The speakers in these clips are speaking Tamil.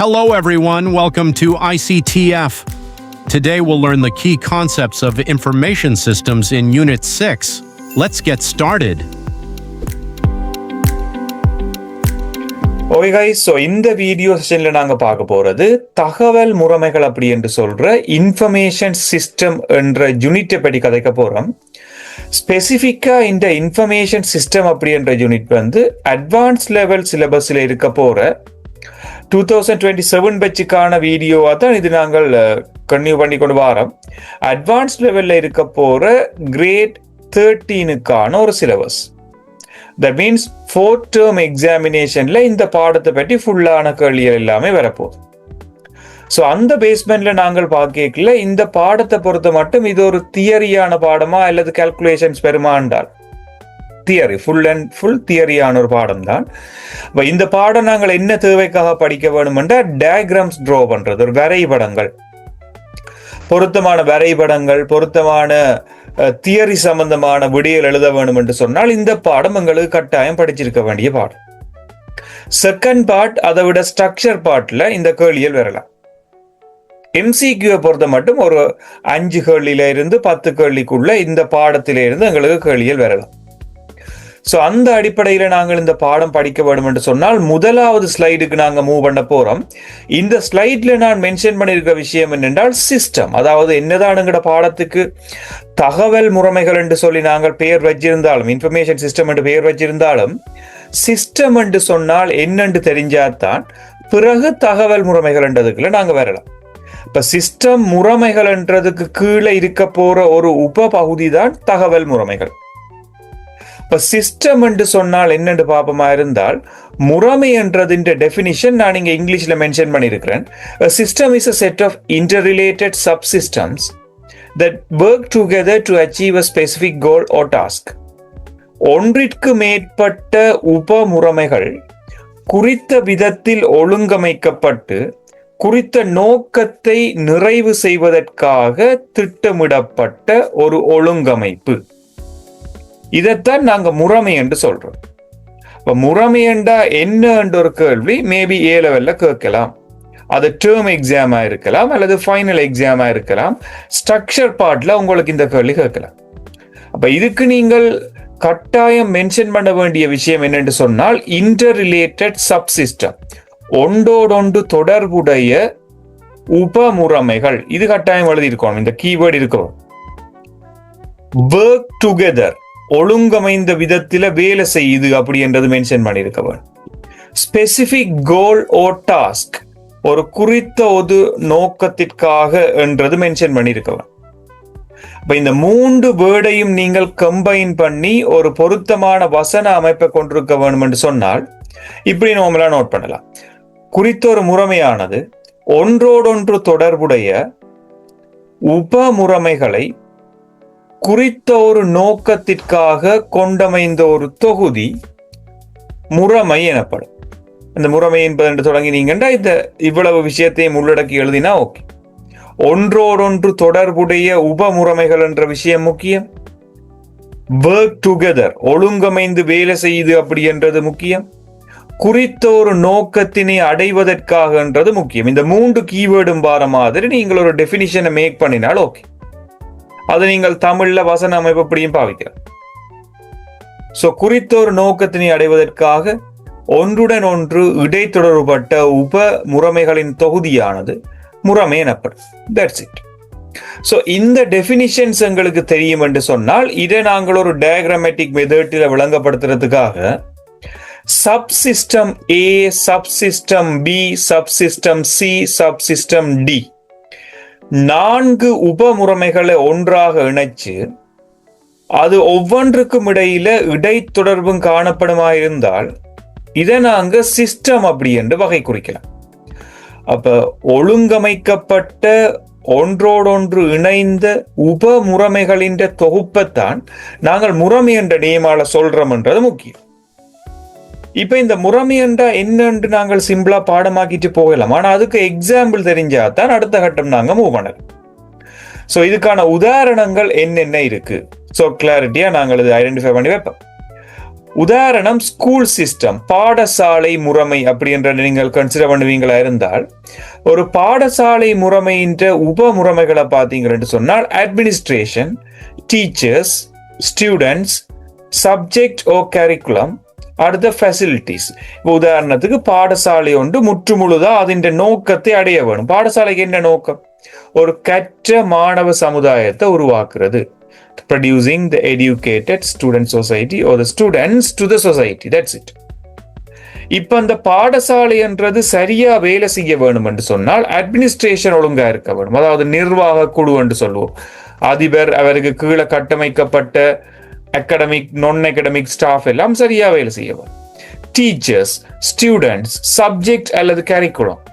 Hello, everyone. Welcome to ICTF. Today, we'll learn the key concepts of information systems in Unit 6. Let's get started. Okay guys, so இந்த வீடியோ செஷன்ல நாங்க பார்க்க போறது தகவல் முறைமைகள் அப்படி என்று சொல்ற இன்ஃபர்மேஷன் சிஸ்டம் என்ற யூனிட்டை பற்றி கதைக்க போறோம். ஸ்பெசிஃபிக்கா இந்த இன்ஃபர்மேஷன் சிஸ்டம் அப்படி என்ற யூனிட் வந்து அட்வான்ஸ் லெவல் சிலபஸ்ல இருக்க போற 2027 பேட்சுக்கான வீடியோவா தான் இது நாங்கள் கன்டினியூ பண்ணி கொண்டு வரோம். அட்வான்ஸ் லெவல்ல இருக்க போற கிரேட் 13க்கான ஒரு syllabus. That means 4th term எக்ஸாமினேஷன்ல இந்த பாடத்தை பற்றி ஃபுல்லான கேள்விகள் எல்லாமே வரப்போகுது. ஸோ அந்த பேஸ்மெண்ட்ல நாங்கள் பார்க்கல இந்த பாடத்தை பொறுத்த மட்டும் இது ஒரு தியரியான பாடமா அல்லது கால்குலேஷன்ஸ் பெருமாண்டால் தியரி ஃபுல் தியரியான ஒரு பாடம் தான். இந்த பாடம் நாங்கள் என்ன தேவைக்காக படிக்க வேணும்னா டயக்ராம்ஸ் ட்ரா பண்றது, ஒரு வரைபடங்கள், பொருத்தமான வரைபடங்கள், பொருத்தமான தியரி சம்பந்தமான விடியல் எழுத வேணும் என்று சொன்னால் இந்த பாடம் எங்களுக்கு கட்டாயம் படிச்சிருக்க வேண்டிய பாடம். செகண்ட் பார்ட், அதை விட ஸ்ட்ரக்சர் பார்ட்ல இந்த கேள்விகள் வரலாம். எம்சிக்யூவை பொறுத்த மட்டும் ஒரு 5 கேள்வியில இருந்து 10 கேள்விக்குள்ள இந்த பாடத்தில இருந்து எங்களுக்கு கேள்விகள் வரலாம். ஸோ அந்த அடிப்படையில் நாங்கள் இந்த பாடம் படிக்க வேண்டும் என்று சொன்னால் முதலாவது ஸ்லைடுக்கு நாங்கள் மூவ் பண்ண போறோம். இந்த ஸ்லைட்ல நான் மென்ஷன் பண்ணியிருக்க விஷயம் என்னென்றால் சிஸ்டம், அதாவது என்னதான் எங்கட பாடத்துக்கு தகவல் முறைமைகள் என்று சொல்லி நாங்கள் பெயர் வச்சிருந்தாலும், இன்ஃபர்மேஷன் சிஸ்டம் என்று பெயர் வச்சிருந்தாலும், சிஸ்டம் என்று சொன்னால் என்னென்று தெரிஞ்சாதான் பிறகு தகவல் முறைமைகள் என்றதுக்குள்ள நாங்கள் வரலாம். இப்ப சிஸ்டம் முறைமைகள் என்றதுக்கு கீழே இருக்க போற ஒரு உப பகுதி தான் தகவல் முறைமைகள். இப்ப சிஸ்டம் என்று சொன்னால் என்னென்று பாப்பமா இருந்தால், முறைமை என்றதின் டெஃபினிஷன் நான் இங்க இங்கிலீஷ்ல மென்ஷன் பண்ணியிருக்கிறேன். A system is a set of interrelated subsystems that work together to achieve a specific goal or task. ஒன்றிற்கு மேற்பட்ட உப முறைமைகள் குறித்த விதத்தில் ஒழுங்கமைக்கப்பட்டு குறித்த நோக்கத்தை நிறைவு செய்வதற்காக திட்டமிடப்பட்ட ஒரு ஒழுங்கமைப்பு. இதைத்தான் நாங்க முறைமை என்று சொல்றோம். இப்ப முறைமை என்றா என்ன என்ற ஒரு கேள்வி மேபி A லெவல்ல கேட்கலாம். அது டேர்ம் எக்ஸாமா இருக்கலாம் அல்லது ஃபைனல் எக்ஸாமா இருக்கலாம். ஸ்ட்ரக்சர் பார்ட்ல உங்களுக்கு இந்த கேள்வி கேட்கலாம். அப்ப இதுக்கு நீங்கள் கட்டாயம் மென்ஷன் பண்ண வேண்டிய விஷயம் என்னென்று சொன்னால் இன்டர் ரிலேட்டட் சப்சிஸ்டம், ஒன்றோடொன்று தொடர்புடைய உபமுறைமைகள். இது கட்டாயம் எழுதியிருக்கணும், இந்த கீவேர்டு இருக்கும். work together, ஒழுங்கமைந்த விதத்தில வேலை செய்யுது அப்படி என்றது மென்ஷன் பண்ணியிருக்க வேண்டும். ஸ்பெசிபிக் கோல் ஓ டாஸ்க், ஒரு குறித்த ஒரு நோக்கத்திற்காக என்றது மென்ஷன் பண்ணியிருக்க வேண்டும். இப்ப இந்த 3 வேர்டையும் நீங்கள் கம்பைன் பண்ணி ஒரு பொருத்தமான வசன அமைப்பை கொண்டிருக்க வேண்டும் என்று சொன்னால் இப்படி நார்மலா நோட் பண்ணலாம். குறித்த ஒரு முறைமையானது ஒன்றோடொன்று தொடர்புடைய உபமுறைமைகளை குறித்த ஒரு நோக்கத்திற்காக கொண்டமைந்த ஒரு தொகுதி முறைமை எனப்படும். இந்த முறைமை என்பது தொடங்கினீங்கன்னா இந்த இவ்வளவு விஷயத்தையும் உள்ளடக்கி எழுதினா ஓகே. ஒன்றோடொன்று தொடர்புடைய உபமுறைமைகள் என்ற விஷயம் முக்கியம். ஒர்க் டுகெதர், ஒழுங்கமைந்து வேலை செய்யுது அப்படி என்றது முக்கியம். குறித்த ஒரு நோக்கத்தினை அடைவதற்காக என்றது முக்கியம். இந்த 3 கீவேர்டும் பார மாதிரி நீங்கள் ஒரு டெபினிஷனை மேக் பண்ணினால் ஓகே. அது நீங்கள் தமிழ்ல வசன அமைப்பு அப்படியும் பாவிக்கலாம். சோ குறித்த ஒரு நோக்கத்தினை அடைவதற்காக ஒன்றுடன் ஒன்று இடைத்தொடர்பட்ட உப முறைமைகளின் தொகுதியானது முறைமை எனப்படும். That's it. சோ இந்த டெபினிஷன்ஸ் எங்களுக்கு தெரியும் என்று சொன்னால் இதை நாங்கள் ஒரு டயக்ராமேட்டிக் மெத்தட்ல விளங்கப்படுத்துறதுக்காக subsystem A, subsystem B, subsystem C, subsystem D 4 உபமுறைமைகளை ஒன்றாக இணைச்சு அது ஒவ்வொன்றுக்கும் இடையில இடைத்தொடர்பும் காணப்படுமாயிருந்தால் இதை நாங்க சிஸ்டம் அப்படி என்று வகை குறிக்கலாம். அப்ப ஒழுங்கமைக்கப்பட்ட ஒன்றோடொன்று இணைந்த உபமுறைமைகளின் தொகுப்பைத்தான் நாங்கள் முறைமை என்ற நேமால சொல்றோம் என்றது முக்கியம். இப்ப இந்த முறைமை என்றா என்னென்று நாங்கள் சிம்பிளா பாடமாக்கிட்டு போகலாம். ஆனா அதுக்கு எக்ஸாம்பிள் தெரிஞ்சாதான் அடுத்த கட்டம் நாங்க மூவ் பண்ணலாம். சோ இதுக்கான உதாரணங்கள் என்னென்ன இருக்கு, சோ கிளாரிட்டியா நாங்கள் இது ஐடென்டிஃபை பண்ணி வைப்போம். உதாரணம் ஸ்கூல் சிஸ்டம், பாடசாலை முறைமை அப்படின்ற நீங்கள் கன்சிடர் பண்ணுவீங்களா இருந்தால், ஒரு பாடசாலை முறைமையின் உப முறைமைகளை பார்த்தீங்கன்னு சொன்னால் அட்மினிஸ்ட்ரேஷன், டீச்சர்ஸ், ஸ்டூடெண்ட்ஸ், சப்ஜெக்ட் ஓ கரிக்குலம், அடுத்த ஃபெசிலிட்டிஸ். உதாரணத்துக்கு பாடசாலை ஒன்று முற்றுமுழுதா அதின் நோக்கத்தை அடைய வேணும். பாடசாலைக்கு என்ன நோக்கம்? ஒரு கற்ற மாணவ சமுதாயத்தை உருவாக்குறது. Producing the educated student society or the students to the society. That's it. இப்ப அந்த பாடசாலை என்றது சரியா வேலை செய்ய வேணும் என்று சொன்னால் அட்மினிஸ்ட்ரேஷன் ஒழுங்கா இருக்க வேணும். அதாவது நிர்வாக குழு என்று சொல்லுவோம். அதிபர், அவருக்கு கீழே கட்டமைக்கப்பட்ட அகாடமிக், நான் அகாடமிக் ஸ்டாஃப் எல்லாம் சரியா வேலை செய்ய வேணும். டீச்சர்ஸ், ஸ்டூடெண்ட்ஸ், சப்ஜெக்ட் அல்லது கரிக்குலம்.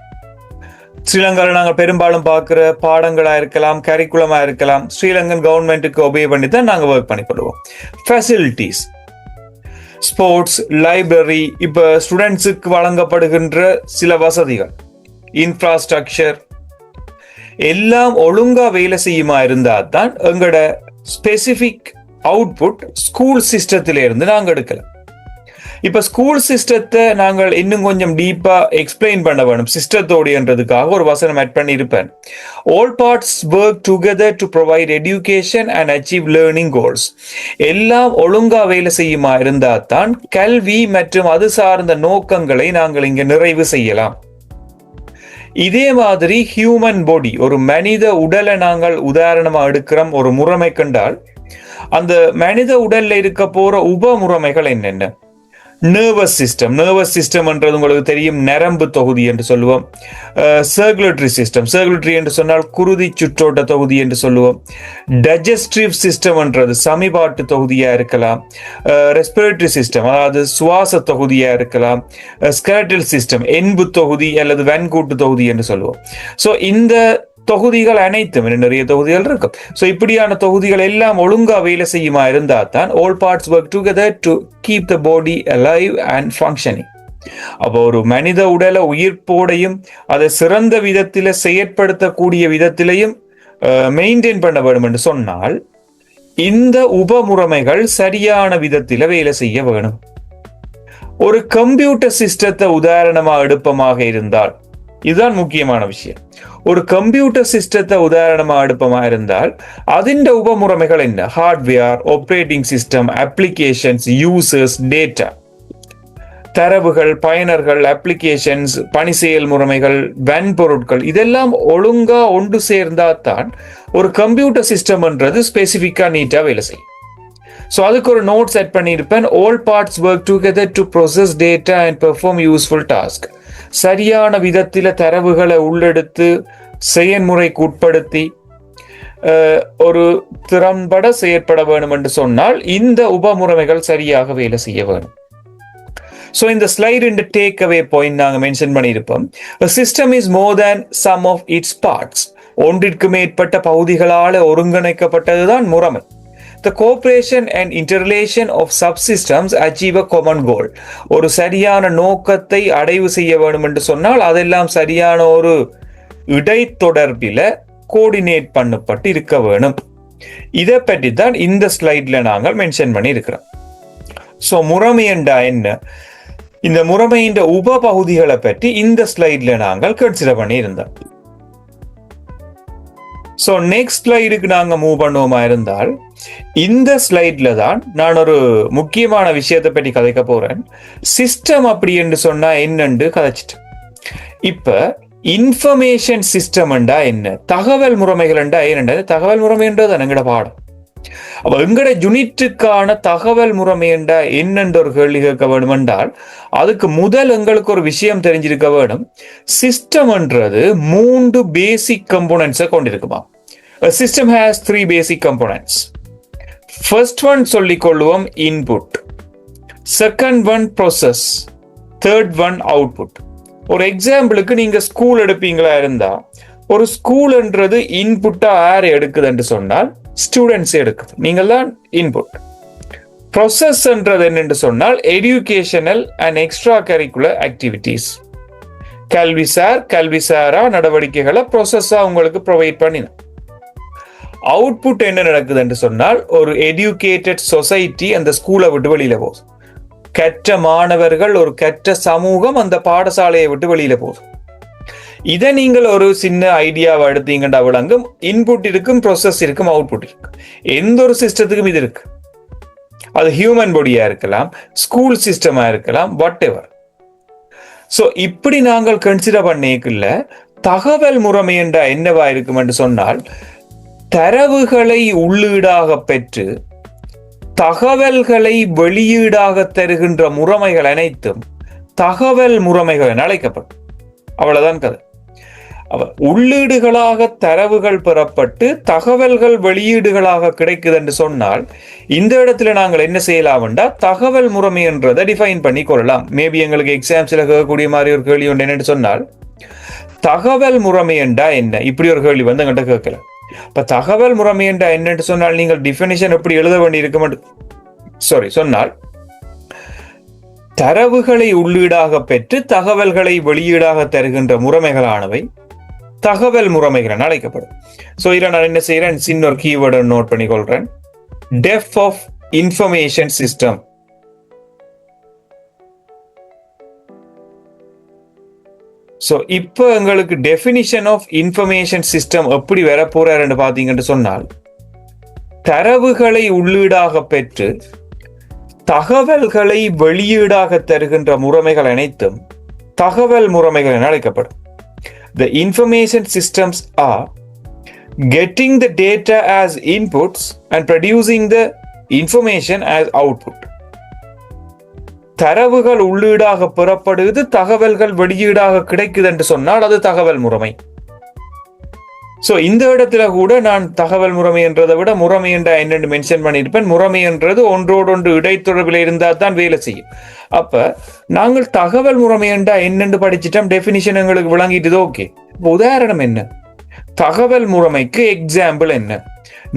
ஸ்ரீலங்காவில் நாங்கள் பெரும்பாலும் பார்க்குற பாடங்களா இருக்கலாம், கரிக்குலமா இருக்கலாம், ஸ்ரீலங்கன் கவர்மெண்ட்டுக்கு ஒபே பண்ணி தான் நாங்கள் ஒர்க் பண்ணி கொள்வோம். ஃபெசிலிட்டிஸ், ஸ்போர்ட்ஸ், லைப்ரரி, இப்போ ஸ்டூடெண்ட்ஸுக்கு வழங்கப்படுகின்ற சில வசதிகள், இன்ஃப்ராஸ்ட்ரக்சர் எல்லாம் ஒழுங்கா வேலை செய்யுமா இருந்தால் தான் எங்களோட ஸ்பெசிபிக் அவுட்புட் ஸ்கூல் சிஸ்டத்தில இருந்து நாங்கள் எடுக்கலாம். இப்ப ஸ்கூல் சிஸ்டத்தை நாங்கள் இன்னும் கொஞ்சம் டீப்பா எக்ஸ்பிளைன் பண்ண வேணும். சிஸ்டத்தோடுன்றதுக்காக ஒரு வசனம் ஆட் பண்ணி இருப்பேன். All parts work together to provide education and achieve learning goals. எல்லாம் ஒழுங்கா வேலை செய்யுமா இருந்தா தான் கல்வி மற்றும் அது சார்ந்த நோக்கங்களை நாங்கள் இங்க நிறைவு செய்யலாம். இதே மாதிரி ஹியூமன் பாடி, ஒரு மனித உடலை நாங்கள் உதாரணமா எடுக்கிறோம் ஒரு முறைமை கண்டால், அந்த மனித உடல்ல இருக்க போற உப முறைமைகள் என்னென்ன? நர்வஸ் சிஸ்டம் என்றது உங்களுக்கு தெரியும், நரம்பு தொகுதி என்று சொல்லுவோம். சர்க்குலேட்டரி சிஸ்டம், சர்க்குலேட்டரி என்று சொன்னால் குருதி சுற்றோட்ட தொகுதி என்று சொல்லுவோம். டைஜஸ்டிவ் சிஸ்டம் என்றது சமிபாட்டு தொகுதியா இருக்கலாம். ரெஸ்பிரேட்டரி சிஸ்டம், அதாவது சுவாச தொகுதியா இருக்கலாம். ஸ்கெலட்டல் சிஸ்டம், எண்பு தொகுதி அல்லது வெண்கூட்டு தொகுதி என்று சொல்லுவோம். ஸோ இந்த தொகுதிகள் அனைத்தும், நிறைய தொகுதிகள் இருக்கும். ஸோ இப்படியான தொகுதிகள் எல்லாம் ஒழுங்கா வேலை செய்யுமா இருந்தா தான் all parts work together to keep the body alive and functioning. அப்போ ஒரு மனித உடலை உயிர்ப்போடையும் அதை சிறந்த விதத்தில செயற்படுத்தக்கூடிய விதத்திலையும் மெயின்டைன் பண்ண வேண்டும் என்று சொன்னால் இந்த உபமுறைமைகள் சரியான விதத்தில வேலை செய்ய வேணும். ஒரு கம்ப்யூட்டர் சிஸ்டத்தை உதாரணமா எடுப்பமாக இருந்தால், இதுதான் முக்கியமான விஷயம். ஒரு கம்ப்யூட்டர் சிஸ்டத்தை உதாரணமா எடுப்பமா இருந்தால் அதிண்ட உபமுறைமைகள் என்ன? Hardware, operating system, applications, users, data, தரவுகள், பயனர்கள், அப்ளிகேஷன்ஸ், பணி செயல் முறைமைகள், வன்பொருட்கள், இதெல்லாம் ஒழுங்கா ஒன்று சேர்ந்தா தான் ஒரு கம்ப்யூட்டர் சிஸ்டம்ன்றது ஸ்பெசிஃபிக்கா நீட்டா வேலை செய்யும். ஸோ அதுக்கு ஒரு நோட் செட் பண்ணியிருப்பேன். All parts work together to process data and perform useful task. சரியான விதத்தில தரவுகளை உள்ளெடுத்து செயல்முறைக்கு உட்படுத்தி ஒரு திறம்பட செயற்பட வேணும் என்று சொன்னால் இந்த உபமுறைமைகள் சரியாக வேலை செய்ய வேணும். ஸோ இந்த ஸ்லைடு இந்த டேக் அவே பாயிண்ட் நாங்கள் மென்ஷன் பண்ணியிருப்போம். System is more than sum of its parts. ஒன்றிற்கு மேற்பட்ட பகுதிகளால் ஒருங்கிணைக்கப்பட்டதுதான் முறைமை. The cooperation and interrelation of subsystems achieve a common goal. ஒரு சரியான நோக்கத்தை அடைவு செய்ய வேண்டும் என்று சொன்னால் அதெல்லாம் சரியான ஒரு இடைத்தொடர்பில கோஆர்டினேட் பண்ணப்பட்டு இருக்க வேணும். இதை பற்றி தான் இந்த ஸ்லைட்ல நாங்கள் மென்ஷன் பண்ணி இருக்கிறோம். ஸோ முறைமை என்றா என்ன, இந்த முறைமையின் உப பகுதிகளை பற்றி இந்த ஸ்லைட்ல நாங்கள் கன்சிடர் பண்ணி இருந்தோம். ஸோ நெக்ஸ்ட் ஸ்லைடுக்கு நாங்கள் மூவ் பண்ணுவோமா இருந்தால் இந்த ஸ்லைட்ல தான் நான் ஒரு முக்கியமான விஷயத்தை பற்றி கதைக்க போறேன். சிஸ்டம் அப்படி என்று சொன்னா என்னன்னு கதைச்சிட்டு, இப்ப இன்ஃபர்மேஷன் சிஸ்டம் என்றா என்ன, தகவல் முறைமைகள் என்றா என்ன, தகவல் முறைமைன்றது எங்கட பாடம். அப்ப எங்கட யூனிட்டுக்கான தகவல் முறைமை என்றா என்னென்ற ஒரு கேள்வி கேட்க வேண்டும் என்றால் அதுக்கு முதல் எங்களுக்கு ஒரு விஷயம் தெரிஞ்சிருக்க வேணும். சிஸ்டம்ன்றது 3 பேசிக் கம்போனன்ட்ஸை கொண்டிருக்குமா. A system has 3 basic components. First one சொல்லிக் கொள்வோம் input, second one process, third one output. ஒரு எக்ஸாம்பிளுக்கு நீங்க ஸ்கூல் எடுப்பீங்களா இருந்தா ஒரு ஸ்கூல்ன்றது இன்புட்டா யார் எடுக்குது என்று சொன்னால் ஸ்டூடெண்ட்ஸ் எடுக்குது, நீங்கள் தான் இன்புட். ப்ராசஸ்ன்றது என்னென்று சொன்னால் educational and extra curricular activities, கல்விசாரா நடவடிக்கைகளை ப்ராசஸா உங்களுக்கு ப்ரொவைட் பண்ணின. அவுட்புட் என்ன நடக்குது என்று சொன்னால் ஒரு எஜுகேட்டட் சொசைட்டி அந்த ஸ்கூலை விட்டு வெளியில போகுது. கற்ற மாணவர்கள், ஒரு கற்ற சமூகம் அந்த பாடசாலையை விட்டு வெளியில போகுது. இதை நீங்கள் ஒரு சின்ன ஐடியாவை எடுத்தீங்கன்னா விளங்கும். இன்புட் இருக்கும், ப்ரொசஸ் இருக்கும், அவுட்புட் இருக்கு. எந்த ஒரு சிஸ்டத்துக்கும் இது இருக்கு. அது ஹியூமன் பாடியா இருக்கலாம், ஸ்கூல் சிஸ்டமா இருக்கலாம், வாட் எவர். ஸோ இப்படி நாங்கள் கன்சிடர் பண்ணிக்கல தகவல் முறைமை என்ற என்னவா இருக்கும் என்று சொன்னால், தரவுகளை உள்ளீடாக பெற்று தகவல்களை வெளியீடாக தருகின்ற முறைமைகள் அனைத்தும் தகவல் முறைமைகள் என அழைக்கப்படும். அவ்வளவுதான் கதை. உள்ளீடுகளாக தரவுகள் பெறப்பட்டு தகவல்கள் வெளியீடுகளாக கிடைக்குது என்று சொன்னால், இந்த இடத்துல நாங்கள் என்ன செய்யலாம் என்றால் தகவல் முறைமை என்றதை டிஃபைன் பண்ணி கொள்ளலாம். மேபி எங்களுக்கு எக்ஸாம்ஸ்ல கேட்கக்கூடிய மாதிரி ஒரு கேள்வி ஒன்று என்னன்னு சொன்னால், தகவல் முறைமை என்றா என்ன, இப்படி ஒரு கேள்வி வந்து எங்கிட்ட கேட்கல. இப்ப தகவல் முறைமை என்றா என்னன்னு சொன்னால் நீங்கள் டிஃபினிஷன் எப்படி எழுத வேண்டி இருக்க சொன்னால், தரவுகளை உள்ளீடாக பெற்று தகவல்களை வெளியீடாக தருகின்ற முறைமைகளானவை தகவல் முறைமைகள் என அழைக்கப்படும். சோ இதில் நான் என்ன செய்யறேன், சின்ன ஒரு கீவேர்டை நோட் பண்ணி கொள்றேன். Depth of information system. So இப்போ எங்களுக்கு டெஃபினிஷன் ஆஃப் இன்ஃபர்மேஷன் சிஸ்டம் எப்படி வர போறாருன்னு பார்த்தீங்கன்னு சொன்னால், தரவுகளை உள்ளீடாக பெற்று தகவல்களை வெளியீடாக தருகின்ற முறைமைகள் அனைத்தும் தகவல் முறைமைகள் என அழைக்கப்படும். The information systems are getting the data as inputs and producing the information as output. தரவுகள் உள்ளீடாக பெறப்படுவது, தகவல்கள் வெளியீடாக கிடைக்குது என்று சொன்னால் அது தகவல் முறைமை. சோ இந்த இடத்துல கூட நான் தகவல் முறைமை என்றதை விட முறைமை என்ற என்னென்னு மென்ஷன் பண்ணியிருப்பேன். முறைமை என்றது ஒன்றோடொன்று இடைத்தொடர்பில் இருந்தால் தான் வேலை செய்யும். அப்ப நாங்கள் தகவல் முறைமை என்றா என்னென்று படிச்சுட்டோம், டெபினிஷன் எங்களுக்கு விளங்கிட்டு. ஓகே, உதாரணம் என்ன, தகவல் முறைமைக்கு எக்ஸாம்பிள் என்ன?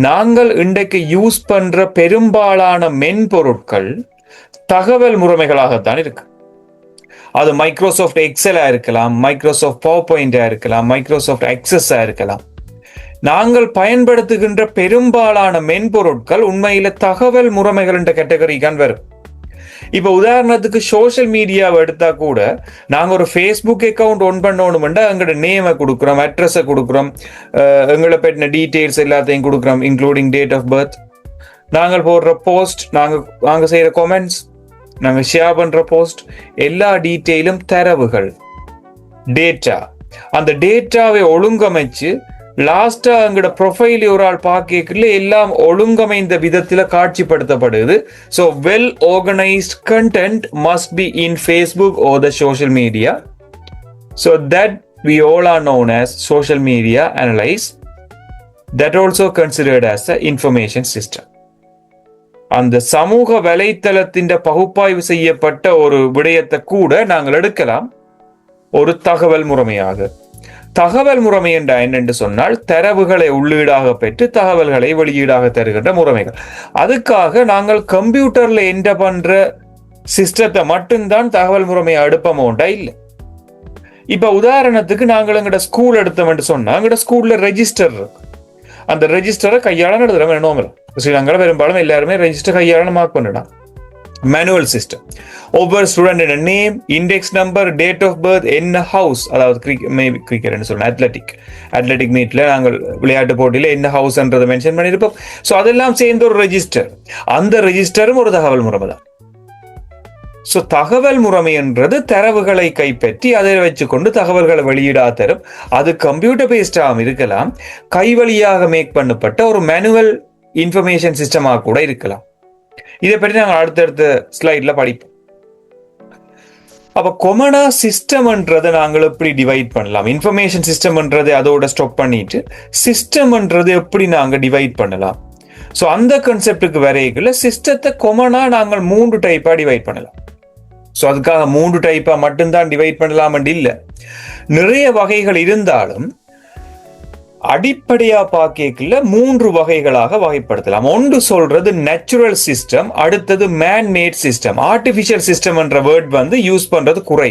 நாங்கள் இன்றைக்கு யூஸ் பண்ற பெரும்பாலான மென்பொருட்கள் தகவல் முறைமைகளாகத்தான் இருக்கு. அது மைக்ரோசாஃப்ட் எக்ஸலா இருக்கலாம், மைக்ரோசாஃப்ட் பவர் பாயிண்டா இருக்கலாம், மைக்ரோசாஃப்ட் அக்சஸா இருக்கலாம். நாங்கள் பயன்படுத்துகின்ற பெரும்பாலான மென்பொருட்கள் உண்மையில தகவல் முறைமைகள் என்ற கேட்டகரிக்கான் வரும். இப்ப உதாரணத்துக்கு சோசியல் மீடியாவை எடுத்தா கூட, நாங்க ஒரு ஃபேஸ்புக் அக்கௌண்ட் ஒன் பண்ணணும்னா எங்களோட நேமை கொடுக்குறோம், அட்ரஸை கொடுக்குறோம், எங்களை பற்றின டீட்டெயில்ஸ் எல்லாத்தையும் கொடுக்குறோம், இன்க்ளூடிங் டேட் ஆஃப் பர்த். நாங்கள் போடுற போஸ்ட், நாங்க செய்யற கமெண்ட்ஸ், நாங்க ஷேர் பண்ற போஸ்ட், எல்லா டீட்டெயிலும் தரவுகள், டேட்டா. அந்த டேட்டாவை ஒழுங்கமைச்சு லாஸ்டா எங்களோட ப்ரொஃபைல் ஒரு ஆள் பார்க்கல எல்லாம் ஒழுங்கமைந்த விதத்துல காட்சிப்படுத்தப்படுது. So well organised content must be in Facebook or the social media. So that we all are known as social media analyze. That also considered as the information system. அந்த சமூக வலைத்தளத்தின் பகுப்பாய்வு செய்யப்பட்ட ஒரு விடயத்தை கூட நாங்கள் எடுக்கலாம் ஒரு தகவல் முறைமையாக. தகவல் முறைமை என்ற என்னென்று சொன்னால், தரவுகளை உள்ளீடாக பெற்று தகவல்களை வெளியீடாக தருகின்ற முறைமைகள். அதுக்காக நாங்கள் கம்ப்யூட்டர்ல என்ட பண்ற சிஸ்டத்தை மட்டும்தான் தகவல் முறைமையை எடுப்போம்டா இல்லை. இப்ப உதாரணத்துக்கு நாங்கள் எங்கட ஸ்கூல் எடுத்தோம் என்று சொன்னா, எங்கட ஸ்கூல்ல ரெஜிஸ்டர் இருக்கு. அந்த ரெஜிஸ்டரை கையாள எழுதுறோம். நோமல் ஸ்ரீலங்கால பெரும்பாலும் எல்லாருமே ரெஜிஸ்டர் கையாள மார்க் பண்ணிடலாம். Manual system. ஒவ்வொரு student name, index number, date of birth, என்ன ஹவுஸ், அதாவது கிரிக்கெட் சொல்லணும், அத்லெட்டிக் மீட்ல நாங்கள் விளையாட்டு போட்டியில என்ன ஹவுஸ்ன்றதை மென்ஷன் பண்ணியிருப்போம். ஸோ அதெல்லாம் சேர்ந்து ஒரு ரெஜிஸ்டர். அந்த ரெஜிஸ்டரும் ஒரு தகவல் முறைமை தான். ஸோ தகவல் முறைமை என்றது தரவுகளை கைப்பற்றி அதை வச்சுக்கொண்டு தகவல்களை வெளியீடா தரும். அது கம்ப்யூட்டர் பேஸ்டாகவும் இருக்கலாம், கை வழியாக மேக் பண்ணப்பட்ட ஒரு மேனுவல் இன்ஃபர்மேஷன் சிஸ்டமாக கூட இருக்கலாம். இதை பற்றி நாங்கள் அடுத்தடுத்த ஸ்லைட்ல படிப்போம். அப்ப கொமனா சிஸ்டம்ன்றதை நாங்கள் எப்படி டிவைட் பண்ணலாம்? இன்ஃபர்மேஷன் சிஸ்டம்ன்றது அதோட ஸ்டாப் பண்ணிட்டு சிஸ்டம்ன்றது எப்படி நாங்கள் டிவைட் பண்ணலாம்? ஸோ அந்த கான்செப்டுக்கு வரைக்குள்ள சிஸ்டத்தை கொமனா நாங்கள் 3 டைப்பா டிவைட் பண்ணலாம். ஸோ அதுக்காக 3 டைப்பா மட்டும்தான் டிவைட் பண்ணலாம் இல்லை, நிறைய வகைகள் இருந்தாலும் அடிப்படையா பார்க்கல 3 வகைகளாக வகைப்படுத்தலாம். ஒன்று சொல்றது நேச்சுரல் சிஸ்டம், அடுத்தது மேன்மேட் சிஸ்டம். ஆர்டிபிஷியல் சிஸ்டம் என்ற வேர்ட் வந்து யூஸ் பண்றது குறை.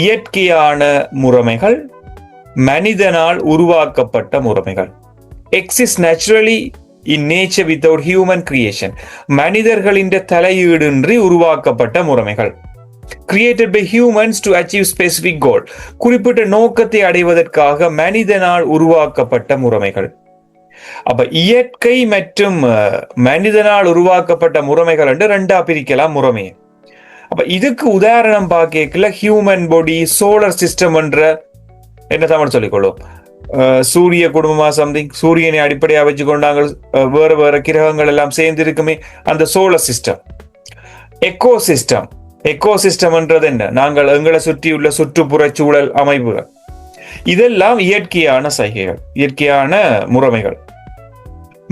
இயற்கையான முறைமைகள், மனிதனால் உருவாக்கப்பட்ட முறைமைகள். Exist naturally in nature without human creation, மனிதர்களின் தலையீடின்றி உருவாக்கப்பட்ட முறைமைகள். Created by humans to achieve specific goal, குறிப்பிட்ட நோக்கத்தை அடைவதற்காக மனிதனால் உருவாக்கப்பட்ட முறைமைகள். அப்ப இயற்கை மற்றும் மனிதனால் உருவாக்கப்பட்ட முறைமைகள் என்று ரெண்டா பிரிக்கலாம் முறைமையை. அப்ப இதுக்கு உதாரணம் பார்க்கல ஹியூமன் பாடி, சோலார் சிஸ்டம் என்ற என்ன தமிழ் சொல்லிக்கொள்ளும், சூரிய குடும்பமா சம்திங், சூரியனை அடிப்படையா வச்சு கொண்டாங்க வேற வேற கிரகங்கள் எல்லாம் சேர்ந்து இருக்குமே அந்த சோலார் சிஸ்டம். எக்கோசிஸ்டம், எக்கோசிஸ்டம்ன்றது என்ன, நாங்கள் எங்களை சுற்றியுள்ள சுற்றுப்புற சூழல் அமைப்புகள், இதெல்லாம் இயற்கையான சைகைகள், இயற்கையான முறைமைகள்.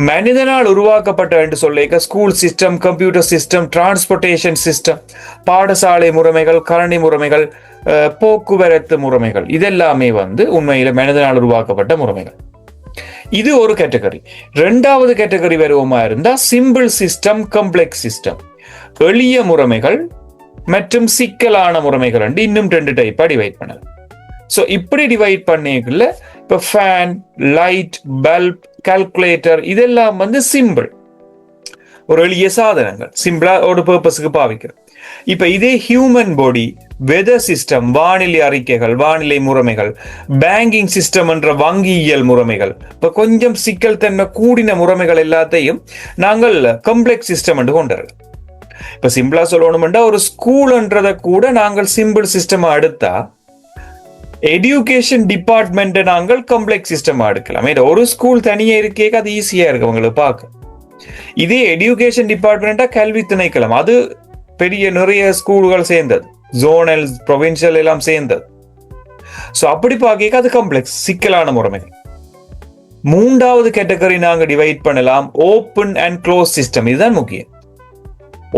மனிதனால் உருவாக்கப்பட்ட என்று சொல்லிக்க school system, computer system, transportation system, பாடசாலை முறைமைகள், கரணி முறைமைகள், போக்குவரத்து முறைமைகள், இதெல்லாமே உண்மையில மனிதனால் உருவாக்கப்பட்ட முறைமைகள். இது ஒரு கேட்டகரி. ரெண்டாவது கேட்டகரி வருவோமா இருந்தா சிம்பிள் சிஸ்டம், காம்ப்ளெக்ஸ் சிஸ்டம், எளிய முறைமைகள் மற்றும் சிக்கலான முறைமைகள் இன்னும் 2 டைப்பா டிவைட் பண்ணலாம். ஸோ இப்படி டிவைட் பண்ணிக்கல இப்போ ஃபேன், லைட், பல்ப், கால்குலேட்டர் இதெல்லாம் சிம்பிள், ஒரு எளிய சாதனங்கள், சிம்பிளா ஒரு பர்பஸுக்கு பாவிக்கிறோம். இப்ப இதே ஹியூமன் பாடி, வெதர் சிஸ்டம், வானிலை அறிக்கைகள், வானிலை முறைமைகள், பேங்கிங் சிஸ்டம் என்ற வங்கியியல் முறைமைகள், இப்ப கொஞ்சம் சிக்கல் தன்மை கூடின முறைமைகள் எல்லாத்தையும் நாங்கள் காம்ப்ளெக்ஸ் சிஸ்டம் என்று கொண்டுறோம். இப்ப சிம்பிளா சொல்லணும்னா ஒரு ஸ்கூல்ன்றத கூட நாங்கள் சிம்பிள் சிஸ்டம் எடுத்தா எஜுகேஷன் டிபார்ட்மெண்ட் நாங்கள் காம்ப்ளெக்ஸ் சிஸ்டம் எடுக்கலாம். ஒரு ஸ்கூல் தனியா இருக்கே அது ஈஸியா இருக்கு அவங்களுக்கு பார்க்க. இதே எஜுகேஷன் டிபார்ட்மெண்டா கல்வி திணைக்களம், அது பெரிய நிறைய ஸ்கூல்கள் சேர்ந்தது, ஜோனல், ப்ரொவின்சியல் எல்லாம் சேர்ந்தது. ஸோ அப்படி பார்க்க அது காம்ப்ளெக்ஸ், சிக்கலான முறைமைகள். மூன்றாவது கேட்டகரி நாங்கள் டிவைட் பண்ணலாம் ஓப்பன் அண்ட் க்ளோஸ் சிஸ்டம். இதுதான் முக்கியம்.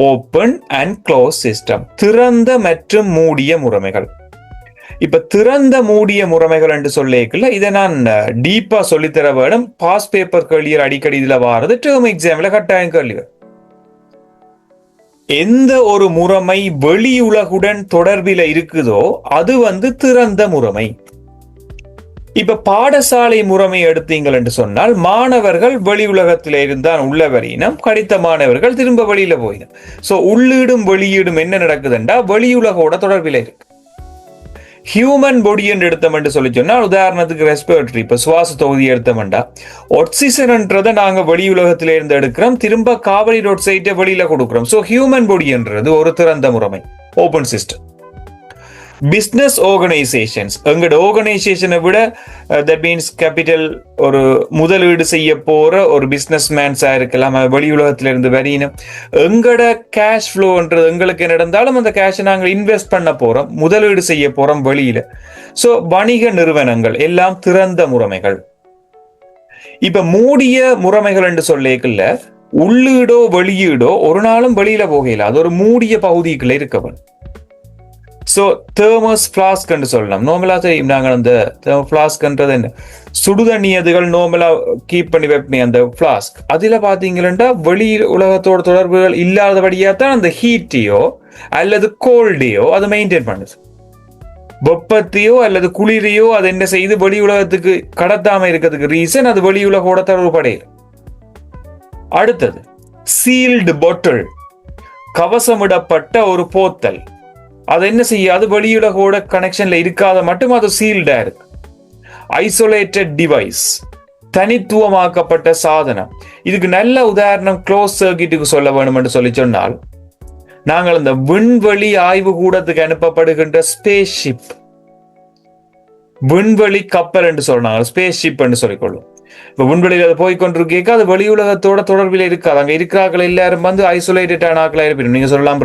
ஓப்பன் அண்ட் க்ளோஸ் சிஸ்டம், திறந்த மற்றும் மூடிய முறைமைகள். இப்ப திறந்த மூடிய முறைமைகள் என்று சொல்லிக்கல இதை நான் டீப்பா சொல்லித்தர வேணும். பாஸ் பேப்பர் கேள்வியர் அடிக்கடி இதுல வாரது, டேர்ம் எக்ஸாம்ல கட்டாயம் கேள்விகள். எந்த ஒரு முறைமை வெளி உலகுடன் தொடர்பில் இருக்குதோ அது திறந்த முறைமை. இப்ப பாடசாலை முறைமை எடுத்தீங்கள் என்று சொன்னால் மாணவர்கள் வெளி உலகத்தில இருந்தான் உள்ள வரையினம், படித்த மாணவர்கள் திரும்ப வெளியில போயிடும். சோ உள்ளீடும் வெளியீடும் என்ன நடக்குதுண்டா வெளி உலகோட தொடர்பில் இருக்கு. ஹியூமன் பாடி என்று எடுத்தோம் என்று சொல்லி சொன்னால் உதாரணத்துக்கு ரெஸ்பிரேட்டரி, இப்ப சுவாச தொகுதி எடுத்தோம்டா ஆக்சிஜன்ன்றதை நாங்க வெளி உலகத்தில இருந்து எடுக்கிறோம், திரும்ப கார்பன் டை ஆக்சைடை வெளியில கொடுக்கிறோம். சோ ஹியூமன் பாடி என்றது ஒரு திறந்த முறைமை, ஓபன் சிஸ்டம். பிசினஸ் ஆர்கனைசேஷன்ஸ், எங்களோட ஆர்கனைசேஷனை விட தட் மீன்ஸ் கேபிட்டல், ஒரு முதலீடு செய்ய போற ஒரு பிசினஸ் மேன்ஸா இருக்கலாம், வெளி உலகத்துல இருந்து வரையினும் எங்களோட கேஷ் ஃப்ளோன்றது எங்களுக்கு என்ன நடந்தாலும் அந்த கேஷை நாங்கள் இன்வெஸ்ட் பண்ண போறோம், முதலீடு செய்ய போறோம் வெளியில. சோ வணிக நிறுவனங்கள் எல்லாம் திறந்த முறைமைகள். இப்ப மூடிய முறைமைகள் என்று சொல்லிக்கல உள்ளீடோ வெளியீடோ ஒரு நாளும் வெளியில போகல, அது ஒரு மூடிய பகுதிக்குள்ள இருக்கவன். ஸோ தேர்மஸ் ஃபிளாஸ்க் என்று சொல்லலாம். நோமலா தெரியும் நாங்கள் அந்த ஃபிளாஸ்க்ன்றது என்ன, சுடுதண்ணியதுகள் நோமலா கீப் பண்ணி வைப்பேன் அந்த ஃபிளாஸ்க். அதில் பார்த்தீங்கன்னா வெளி உலகத்தோட தொடர்புகள் இல்லாதபடியா தான் அந்த ஹீட்டையோ அல்லது கோல்டையோ அது மெயின்டைன் பண்ணுது. வெப்பத்தையோ அல்லது குளிரையோ அது என்ன செய்து வெளி உலகத்துக்கு கடத்தாம இருக்கிறதுக்கு ரீசன் அது வெளி உலகோட தொடர்புடைய. அடுத்தது சீல்டு பாட்டில், கவசமிடப்பட்ட ஒரு போத்தல், அது என்ன செய்யாது வெளியுலகோட கனெக்ஷன்ல இருக்காத மட்டும் அது சீல்டா இருக்கு. ஐசோலேட்டட் டிவைஸ், தனித்துவமாக்கப்பட்ட சாதனம். இதுக்கு நல்ல உதாரணம் க்ளோஸ் சர்க்கிட்டுக்கு சொல்ல வேணும் என்று சொல்லி சொன்னால் நாங்கள் இந்த விண்வெளி ஆய்வு கூடத்துக்கு அனுப்பப்படுகின்ற ஸ்பேஸ் ஷிப், விண்வெளி கப்பல் என்று சொல்றாங்க, ஸ்பேஸ் ஷிப் என்று சொல்லிக்கொள்ளும். இப்ப விண்வெளியில் அது போய்கொண்டிருக்க அது வெளி உலகத்தோட தொடர்பில் இருக்காது. அங்க இருக்கிறார்கள் எல்லாரும் ஐசோலேட்டடான ஆக்களா இருப்பீங்க. நீங்க சொல்லலாம்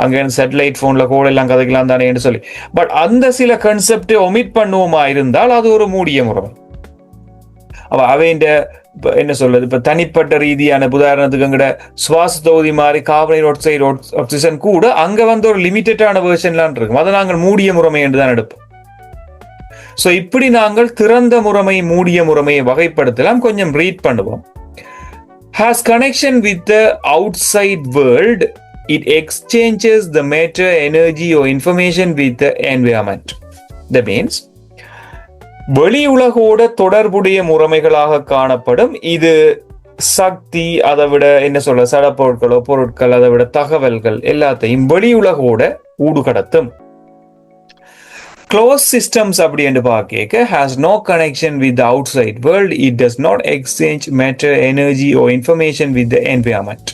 அங்க சேட்டலைட் போன்ல கோல் எல்லாம் கதைக்கலாம் தானே என்று சொல்லி. பட் அந்த சில கன்செப்டை ஒமிட் பண்ணுவோமா இருந்தால் அது ஒரு மூடிய முறைமை. அவைண்ட என்ன சொல்றது, இப்ப தனிப்பட்ட ரீதியான உதாரணத்துக்கு அங்கட சுவாச தொகுதி மாதிரி கார்பன் டை ஆக்சைடு, ஆக்சிஜன் கூட அங்க ஒரு லிமிட்டடான வெர்ஷன்லாம் இருக்கும். அதை நாங்கள் மூடிய முறைமை என்று தான் எடுப்போம். சோ இப்படி நாங்கள் திறந்த முறைமை மூடிய முறைமையை வகைப்படுத்தலாம். கொஞ்சம் ரீட் பண்ணுவோம். Has connection with the outside world, it exchanges the matter, energy or information with the environment. That means வெளி உலகோட தொடர்புடைய முறைமைகளாக காணப்படும். இது சக்தி, அதை விட என்ன சொல்ற சடப்பொருட்களோ பொருட்கள், அதை விட தகவல்கள் எல்லாத்தையும் வெளி உலகோட ஊடுகடத்தும். Closed systems அப்படி என்று பார்க்க has no connection with the outside world. It does not exchange matter, energy or information with the environment.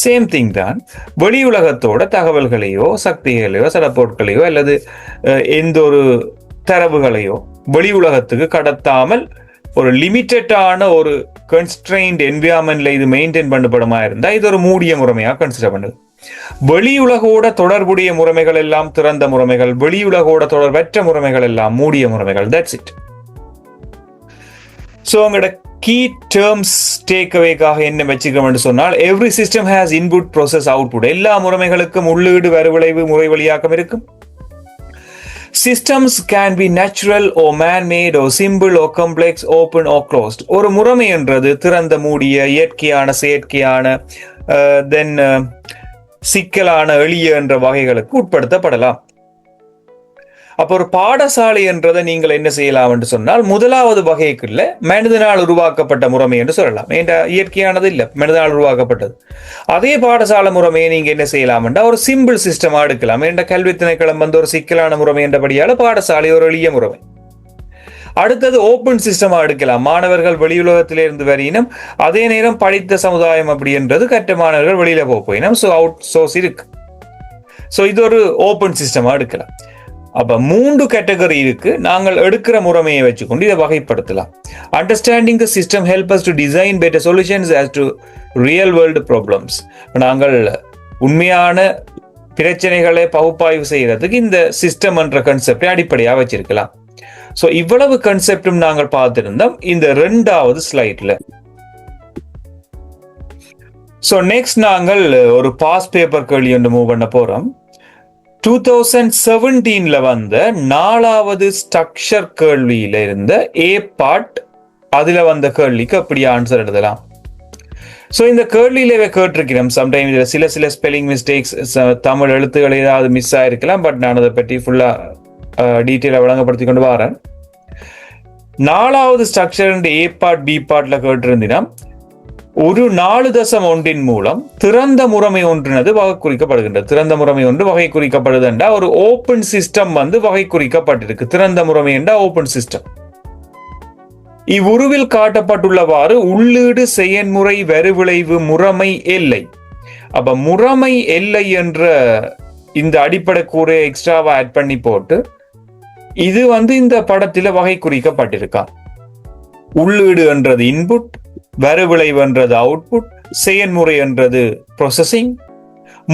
Same thing தான். வெளி உலகத்தோட தகவல்களையோ சக்திகளையோ சடப்பொருட்களையோ அல்லது எந்த ஒரு தரவுகளையோ வெளி உலகத்துக்கு கடத்தாமல் ஒரு லிமிட்டடான ஒரு கன்ஸ்ட்ரெயின்ட் என்விரான்மெண்ட்ல இது மெயின்டைன் பண்ணப்படுமா இருந்தா இது ஒரு மூடிய முறைமையாக கன்சிடர் பண்ணுது. வெளியுலகோட தொடர்புடைய முறைமைகள் எல்லாம் திறந்த முறைமைகள், வெளியுலகோட தொடர்பற்ற முறைமைகள் எல்லாம் மூடிய முறைமைகள். That's it. ஸோ உங்களோட கீ டேர்ம்ஸ் டேக் அவேக்காக என்ன வச்சுக்கணும்னு சொன்னால், every system has input process output. எல்லா முறைமைகளுக்கும் உள்ளீடு வருவிளைவு முறை வழியாக்கம் இருக்கும். Systems can be natural or man-made or simple or complex, open or closed. ஒரு முறைமை என்றது திறந்த மூடிய, இயற்கையான, செயற்கையான, தென் சிக்கலான, எளிய என்ற வகைகளுக்கு உட்படுத்தப்படலாம். அப்போ ஒரு பாடசாலை என்றதை நீங்கள் என்ன செய்யலாம் என்று சொன்னால், முதலாவது வகைக்குள்ள மனிதனால் உருவாக்கப்பட்ட முறைமை என்று சொல்லலாம். ஏன்டா இயற்கையானது இல்லை, மனிதனால் உருவாக்கப்பட்டது. அதே பாடசாலை முறைமையை நீங்க என்ன செய்யலாம் என்றா ஒரு சிம்பிள் சிஸ்டமா எடுக்கலாம். ஏன்டா கல்வி திணைக்களம் வந்து ஒரு சிக்கலான முறைமை என்றபடியால பாடசாலை ஒரு எளிய முறைமை. அடுத்தது ஓப்பன் சிஸ்டமா எடுக்கலாம். மாணவர்கள் வெளியுலகத்திலிருந்து வரையினும், அதே நேரம் படித்த சமுதாயம் அப்படி என்றது கற்ற மாணவர்கள் வெளியில போயினும். ஸோ அவுட் சோர்ஸ் இருக்கு. ஸோ இது ஒரு ஓப்பன் சிஸ்டமா எடுக்கலாம். அப்ப 3 கேட்டகரி இருக்கு. நாங்கள் எடுக்கிற முறைமையை வச்சுக்கொண்டு இதை வகைப்படுத்தலாம். Understanding the system help us to design better solutions as to real world problems. நாங்கள் உண்மையான பிரச்சனைகளை பகுப்பாய்வு செய்யறதுக்கு இந்த சிஸ்டம் என்ற கன்செப்டை அடிப்படையாக வச்சிருக்கலாம். ஸோ இவ்வளவு கன்செப்டும் நாங்கள் பார்த்திருந்தோம் இந்த 2வது ஸ்லைட்ல. ஸோ நெக்ஸ்ட் நாங்கள் ஒரு பாஸ் பேப்பர் கேள்வி ஒன்று மூவ் பண்ண போறோம். 2017 வந்த 4வது ஸ்ட்ரக்சர் கேள்வியில இருந்த ஏ பார்ட், அதுல வந்த கேள்விக்கு அப்படி ஆன்சர் எழுதலாம். ஸோ இந்த கேள்வியில கேட்டிருக்கிறோம். சம்டைம் இதுல சில ஸ்பெல்லிங் மிஸ்டேக்ஸ், தமிழ் எழுத்துக்கள் ஏதாவது மிஸ் ஆயிருக்கலாம். பட் நான் அதை பற்றி ஃபுல்லா டீட்டெயிலாக வழங்கப்படுத்தி கொண்டு வரேன். 4வது ஸ்ட்ரக்சர் ஏ பார்ட் பி பார்ட்ல கேட்டிருந்தீங்கன்னா, ஒரு 4.1 மூலம் திறந்த முறைமை ஒன்றினது வகை குறிக்கப்படுகின்றது. திறந்த முறைமை ஒன்று வகை குறிக்கப்படுது என்றா ஒரு ஓப்பன் சிஸ்டம் வந்து வகை குறிக்கப்பட்டிருக்கு. திறந்த முறைமை என்றா ஓப்பன் சிஸ்டம். இவ்வுருவில் காட்டப்பட்டுள்ளவாறு உள்ளீடு, செயன்முறை, வருவிளைவு, முறைமை, எல்லை. அப்ப முறைமை, எல்லை என்ற இந்த அடிப்படை கூரை எக்ஸ்ட்ராவா ஆட் பண்ணி போட்டு இது வந்து இந்த படத்தில வகை குறிக்கப்பட்டிருக்கா. உள்ளீடு என்றது இன்புட், வருவிளைவு என்றது அவுட்புட், செயன்முறை என்றது ப்ராசஸிங்,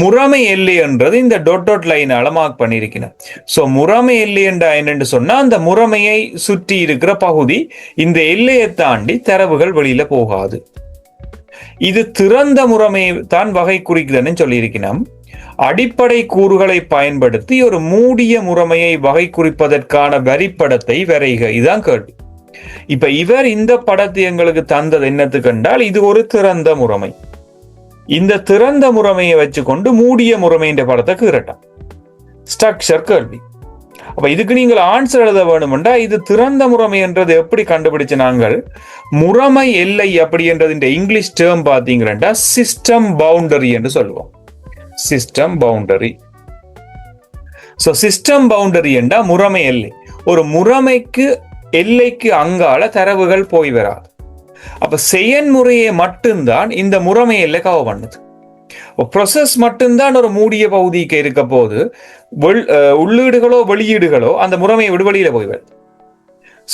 முறைமை எல்லை என்றது இந்த டாட் லைனால மார்க் பண்ணியிருக்கிறேன். ஸோ முறைமை எல்லை என்றா என்னன்னு சொன்னா, அந்த முறைமையை சுற்றி இருக்கிற பகுதி, இந்த எல்லையை தாண்டி தரவுகள் வெளியில போகாது. இது திறந்த முறைமை தான் வகை குறிக்குதுன்னு சொல்லியிருக்கிறோம். அடிப்படை கூறுகளை பயன்படுத்தி ஒரு மூடிய முறைமையை வகை குறிப்பதற்கான வரிப்படத்தை வரைக. இதுதான் கேள்வி. இப்ப இவர் இந்த படத்தை எங்களுக்கு தந்தது என்னத்து கண்டால், இது ஒரு திறந்த முறைமை. இந்த திறந்த முறைமையை வச்சுக்கொண்டு மூடிய முறைமையின் படத்தை கீறட்டாம். ஸ்ட்ரக்சர் கேள்வி. அப்ப இதுக்கு நீங்கள் ஆன்சர் எழுத வேணும்டா, இது திறந்த முறைமை என்றது எப்படி கண்டுபிடிச்சு நாங்கள் முறைமை எல்லை அப்படி என்றது இந்த இங்கிலீஷ் டேர்ம் பாத்தீங்கன்னா சிஸ்டம் பவுண்டரி என்று சொல்லுவோம். System boundary. So system boundary என்றா முறைமை எல்லை. ஒரு முறைமைக்கு எல்லைக்கு அங்கால தரவுகள் போய் வராது. அப்ப செயன்முறையை மட்டும்தான் இந்த முறைமை எல்லை கவர் பண்ணுது. ப்ராசஸ் மட்டும்தான் ஒரு மூடிய பகுதிக்கு இருக்க போது, உள்ளீடுகளோ வெளியீடுகளோ அந்த முறைமையை விட வெளியில போய் வருது.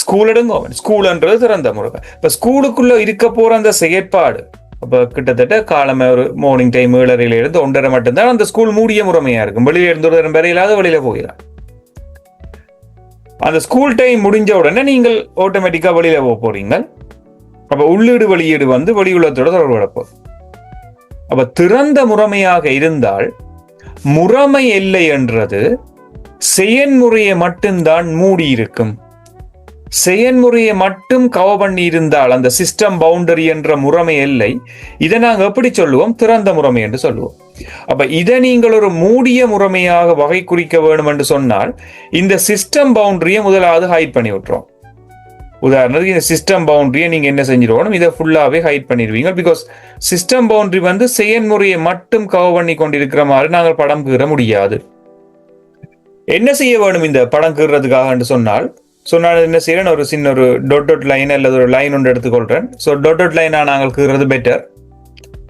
ஸ்கூல் எடுங்க, ஸ்கூல்ன்றது திறந்த முறைமை. இப்ப ஸ்கூலுக்குள்ள இருக்க போற அந்த செயற்பாடு, அப்ப கிட்டத்தட்ட காலமே ஒரு மார்னிங் டைம் 7:30 இருந்து 1:30 மட்டும்தான் அந்த ஸ்கூல் மூடிய முறைமையா இருக்கும். வெளியில இருந்து ஒரு வரையிலாத வெளியில போகிறார். அந்த ஸ்கூல் டைம் முடிஞ்ச உடனே நீங்கள் ஆட்டோமேட்டிக்கா வெளியில போறீங்க. அப்ப உள்ளீடு வெளியீடு வந்து வெளியுலகத்தோட தொடர்பு நடப்போம். அப்ப திறந்த முறைமையாக இருந்தால் முறைமை எல்லை என்றது செயன்முறையை மட்டும்தான் மூடி இருக்கும். செயன்முறையை மட்டும் கவர் பண்ணி இருந்தால் அந்த சிஸ்டம் பவுண்டரி என்ற முறைமை எல்லை, இதை நாங்கள் எப்படி சொல்லுவோம்? திறந்த முறைமை என்று சொல்லுவோம். அப்ப இதை நீங்கள் ஒரு மூடிய முறைமையாக வகை குறிக்க வேண்டும் என்று சொன்னால் இந்த சிஸ்டம் பவுண்டரியை முதலாவது ஹைட் பண்ணி விட்டுரும். உதாரணத்துக்கு இந்த சிஸ்டம் பவுண்டரியை நீங்க என்ன செஞ்சிருவோம், இதை ஃபுல்லாவே ஹைட் பண்ணிடுவீங்க. பிகாஸ் சிஸ்டம் பவுண்டரி வந்து செயல்முறையை மட்டும் கவர் பண்ணி கொண்டிருக்கிற மாதிரி நாங்கள் படம் கீற முடியாது. என்ன செய்ய வேணும் இந்த படம் கீறதுக்காக சொன்னால், நான் என்ன செய்யறேன், ஒரு சின்ன ஒரு டொட் லைன் அல்லது ஒரு லைன் ஒன்று எடுத்துக்கொள்றேன். ஸோ டொட் லைனா நாங்கள் கீறது பெட்டர்.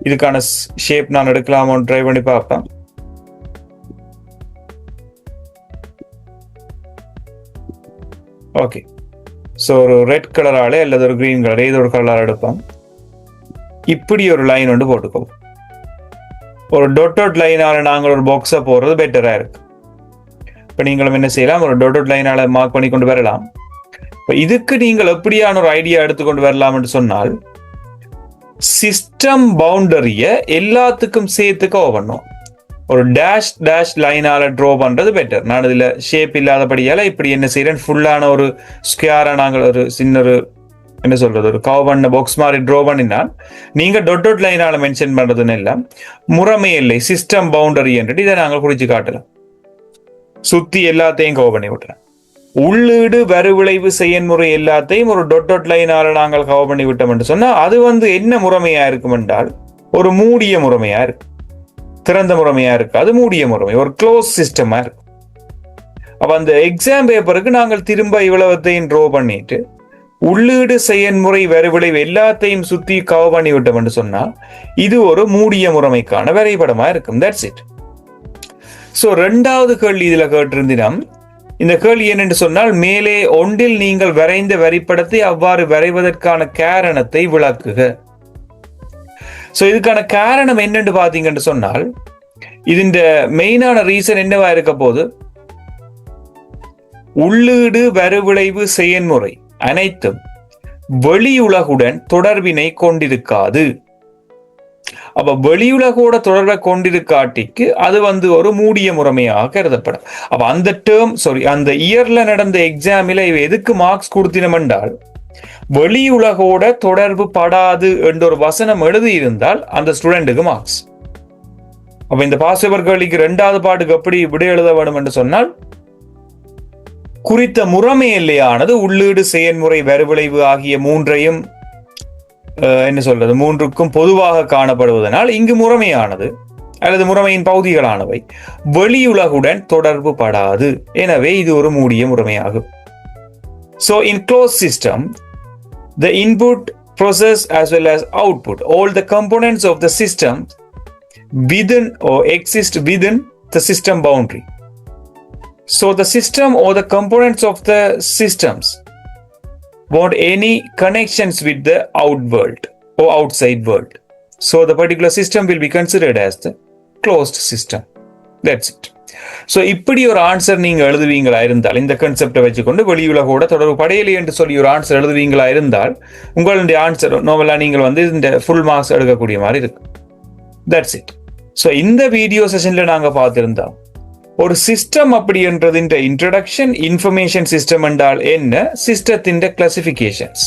இதுக்கான ஷேப் நான் எடுக்கலாமோன்னு ட்ரை பண்ணி பார்ப்பேன். ஓகே, ஸோ ஒரு ரெட் கலராலே அல்லது ஒரு கிரீன் கலர் ஏதோ ஒரு கலர் எடுப்போம். இப்படி ஒரு லைன் ஒன்று போட்டுக்கோ. ஒரு டொட் லைனால நாங்கள் ஒரு பாக்ஸை போடுறது பெட்டரா இருக்கு. இப்போ நீங்களும் என்ன செய்யலாம், ஒரு டொட் லைனால மார்க் பண்ணி கொண்டு வரலாம். இப்போ இதுக்கு நீங்கள் எப்படியான ஒரு ஐடியா எடுத்துக்கொண்டு வரலாம் என்று சொன்னால், சிஸ்டம் பவுண்டரிய எல்லாத்துக்கும் சேர்த்து கவர் பண்ணும். ஒரு டேஷ் லைனால ட்ரா பண்றது பெட்டர். நான் இதுல ஷேப் இல்லாதபடியால இப்படி என்ன செய்யறேன், ஃபுல்லான ஒரு ஸ்கொயரா நாங்கள் ஒரு சின்ன ஒரு என்ன சொல்றது, ஒரு கவர் பண்ண பாக்ஸ் மாதிரி ட்ரா பண்ணினால், நீங்க டொட் லைனால மென்ஷன் பண்றதுன்னு எல்லாம் முறைமை இல்லை. சிஸ்டம் பவுண்டரி என்று இதை நாங்கள் குறிச்சு காட்டலாம். சுத்தி எல்லாத்தையும் கவர் பண்ணி விட்டுறேன். உள்ளீடு வரிவிளைவு செயல்முறை எல்லாத்தையும் ஒரு டொட் லைனால நாங்கள் கவர் பண்ணி விட்டோம் என்று சொன்னா, அது வந்து என்ன முறைமையா இருக்கும் என்றால், ஒரு மூடிய முறைமையா இருக்கு. திறந்த முறைமையா இருக்கு, அது மூடிய முறைமை, ஒரு க்ளோஸ் சிஸ்டமா இருக்கு. அப்ப அந்த எக்ஸாம் பேப்பருக்கு நாங்கள் திரும்ப இவ்வளவத்தையும் ட்ரா பண்ணிட்டு உள்ளீடு செயல்முறை வரிவிளைவு எல்லாத்தையும் சுத்தி கவர் பண்ணி விட்டோம் என்று சொன்னா, இது ஒரு மூடிய முறைமைக்கான வரைபடமா இருக்கும். That's it. சோ ரெண்டாவது கேள்வி இதுல கேட்டிருந்தினம். இந்த கேள்வி என்னென்று சொன்னால், மேலே ஒன்றில் நீங்கள் வரைந்த வரைபடத்தை அவ்வாறு வரைவதற்கான காரணத்தை விளக்குக. சோ இதுக்கான காரணம் என்னென்று பாத்தீங்கன்னு சொன்னால், இதுண்ட மெயினான ரீசன் என்னவா இருக்க போது, உள்ளீடு வரிவிளைவு செயல்முறை அனைத்தும் வெளியுலகுடன் தொடர்பினை கொண்டிருக்காது. அப்ப வெளியுலகோட தொடர்பை கொண்டிருக்காட்டிக்கு அது வந்து ஒரு மூடிய முறைமையாக கருதப்படும். அப்ப அந்த டேர்ம் அந்த இயர்ல நடந்த எக்ஸாமில எதுக்கு மார்க்ஸ் கொடுத்தினம் என்றால், வெளியுலகோட தொடர்பு படாது என்ற ஒரு வசனம் எழுதி இருந்தால் அந்த ஸ்டூடெண்ட்டுக்கு மார்க்ஸ். அப்ப இந்த பாஸ் பேப்பர் கேள்விக்கு ரெண்டாவது பாட்டுக்கு எப்படி விடை எழுத வேண்டும் என்று சொன்னால், குறித்த முறைமை எல்லையானது உள்ளீடு செயல்முறை வரிவிளைவு ஆகிய மூன்றையும் என்ன சொல்றது, மூன்றுக்கும் பொதுவாக காணப்படுவதனால் இங்கு முறைமையானது அல்லது முறைமையின் பகுதிகளானவை வெளியுலகுடன் தொடர்பு படாது. எனவே இது ஒரு மூடிய முறைமையாகும். So in closed system, the input, process as well as output, all the components of the system within or exist within the system boundary. So the system or the components of the systems want any connections with the out world or outside world. So the particular system will be considered as the closed system. That's it. So இப்படி ஒரு ஆன்சர் நீங்க எழுதுவீங்களா இருந்தால், இந்த கான்செப்டை வச்சுக்கொண்டு வெளியுலகோட தொடர்பு படையலை என்று சொல்லி ஒரு ஆன்சர் எழுதுவீங்களா இருந்தால், உங்களுடைய ஆன்சர் நோவலா நீங்கள் வந்து இந்த ஃபுல் மார்க்ஸ் எடுக்கக்கூடிய மாதிரி இருக்கு. That's it. So இந்த வீடியோ செஷன்ல நாங்க பார்த்திருந்தோம், ஒரு சிஸ்டம் அப்படின்றது இந்த இன்ட்ரோடக்ஷன், இன்ஃபர்மேஷன் சிஸ்டம் என்றால் என்ன, சிஸ்டத்தின் கிளாசிபிகேஷன்ஸ்.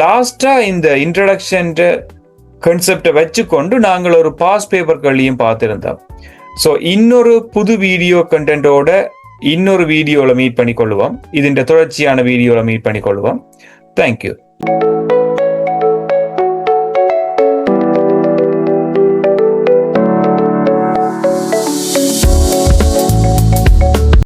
லாஸ்டா இந்த இன்ட்ரோடக்ஷன் கான்செப்டை வச்சுக்கொண்டு நாங்கள் ஒரு பாஸ் பேப்பர் கேள்வியும் பார்த்திருந்தோம். ஸோ இன்னொரு புது வீடியோ கண்டென்ட்டோட இன்னொரு வீடியோவில் மீட் பண்ணிக்கொள்ளுவோம். இதன் தொடர்ச்சியான வீடியோவில் மீட் பண்ணிக்கொள்ளுவோம். தேங்க்யூ.